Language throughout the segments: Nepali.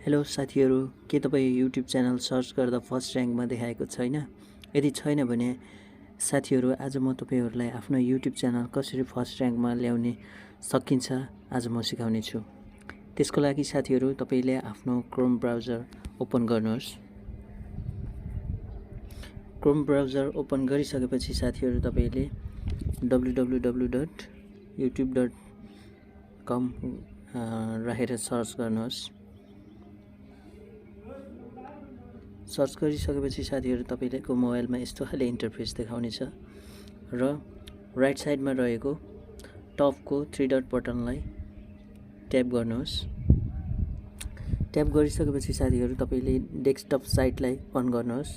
हेलो साथीहरु, के तपाईँ युट्युब च्यानल सर्च गर्दा फर्स्ट र्याङ्कमा देखाएको छैन? यदि छैन भने साथीहरु, आज म तपाईहरुलाई आफ्नो युट्युब च्यानल कसरी फर्स्ट र्याङ्कमा ल्याउने सकिन्छ आज म सिकाउने छु। त्यसको लागि साथीहरु, तपाईले आफ्नो क्रोम ब्राउजर ओपन गर्नुहोस्। क्रोम ब्राउजर ओपन गरिसकेपछि साथीहरु, तपाईले www.youtube.com राखेर सर्च गर्नुहोस्। सर्च गरिसकेपछि साथीहरु, तपाईको मोबाइलमा यस्तो खाले इन्टरफेस देखाउनेछ र राइट साइडमा रहेको टपको 3 डट बटनलाई ट्याप गर्नुहोस्। ट्याप गरिसकेपछि साथीहरु, तपाईले डेस्कटप साइटलाई अन गर्नुहोस्।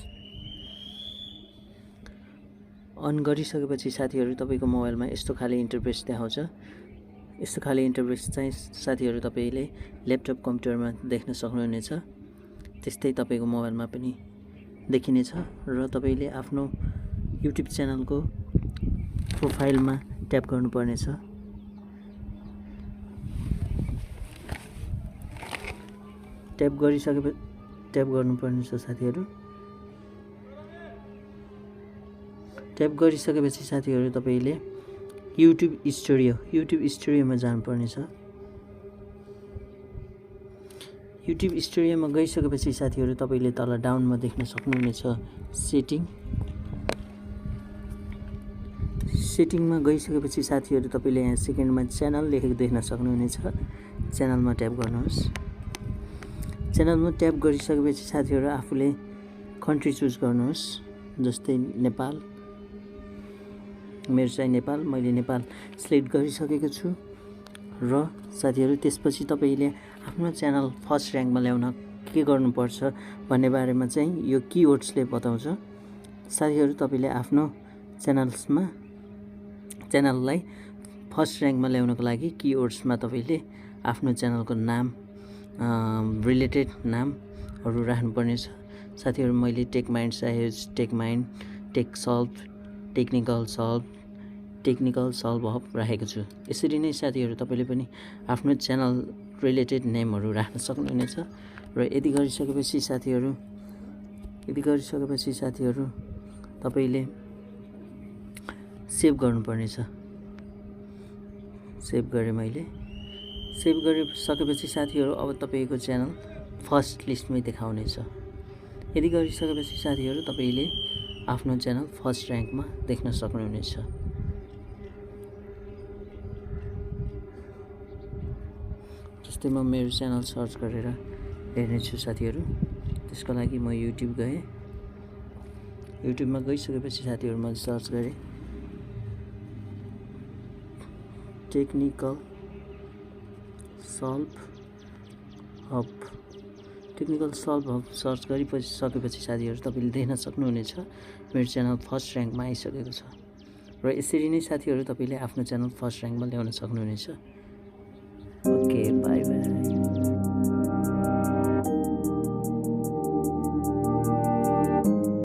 अन गरिसकेपछि साथीहरु, तपाईको मोबाइलमा यस्तो खाले इन्टरफेस देखाउँछ। यस्तो खाले इन्टरफेस चाहिँ साथीहरु तपाईले ल्यापटप कम्प्युटरमा देख्न सक्नुहुनेछ। त्यस्तै तपाईको मोबाइलमा पनि देखिनेछ र तपाईले आफ्नो युट्युब च्यानलको प्रोफाइलमा ट्याप गर्नुपर्नेछ। ट्याप गर्नुपर्नेछ साथीहरु। ट्याप गरिसकेपछि साथीहरु, तपाईले युट्युब स्टुडियोमा जानुपर्नेछ। युट्युब स्टुडियोमा गइसकेपछि साथीहरु, तपाईले तल डाउनमा देख्न सक्नुहुनेछ सेटिङमा गइसकेपछि साथीहरु, तपाईले यहाँ सेकेन्डमा च्यानल लेखेको देख्न सक्नुहुनेछ। च्यानलमा ट्याप गर्नुहोस्। च्यानलमा ट्याप गरिसकेपछि साथीहरु, आफूले कन्ट्री चुज गर्नुहोस्। जस्तै नेपाल, मेरो चाहिँ नेपाल, मैले नेपाल सिलेक्ट गरिसकेको छु र साथीहरु, त्यसपछि तपाईले आफ्नो च्यानल फर्स्ट र्याङ्कमा ल्याउन के गर्नुपर्छ भन्ने बारेमा चाहिँ यो किवर्ड्सले बताउँछ। साथीहरु, तपाईले आफ्नो च्यानललाई फर्स्ट र्याङ्कमा ल्याउनको लागि किवर्ड्समा तपाईले आफ्नो च्यानलको नाम, रिलेटेड नामहरु राख्नुपर्नेछ। साथीहरु, मैले tech mind size, tech mind, tech solve, technical solve hub राखेको छु। यसरी नै साथीहरु, तपाईले पनि आफ्नो च्यानल रिलेटेड नेमहरु राख्न सक्नुहुनेछ र यदि गरिसकेपछि साथीहरु तपाईले सेभ गर्नुपर्नेछ। सेभ गरिसकेपछि साथीहरु, अब तपाईको च्यानल फर्स्ट लिस्टमै देखाउनेछ। यदि गरिसकेपछि साथीहरु, तपाईले आफ्नो च्यानल फर्स्ट र्याङ्कमा देख्न सक्नुहुनेछ। जस्तै म मेरो च्यानल सर्च गरेर हेर्नेछु साथीहरु। त्यसको लागि म युट्युब गएँ। युट्युबमा गइसकेपछि साथीहरु, म सर्च गरेँ टेक्निकल सल्भ हब सर्च गरिसकेपछि साथीहरु, तपाईले देख्न सक्नुहुनेछ मेरो च्यानल फर्स्ट र्याङ्कमा आइसकेको छ र यसरी नै साथीहरु, तपाईले आफ्नो च्यानल फर्स्ट र्याङ्कमा ल्याउन सक्नुहुनेछ। Okay, bye bye.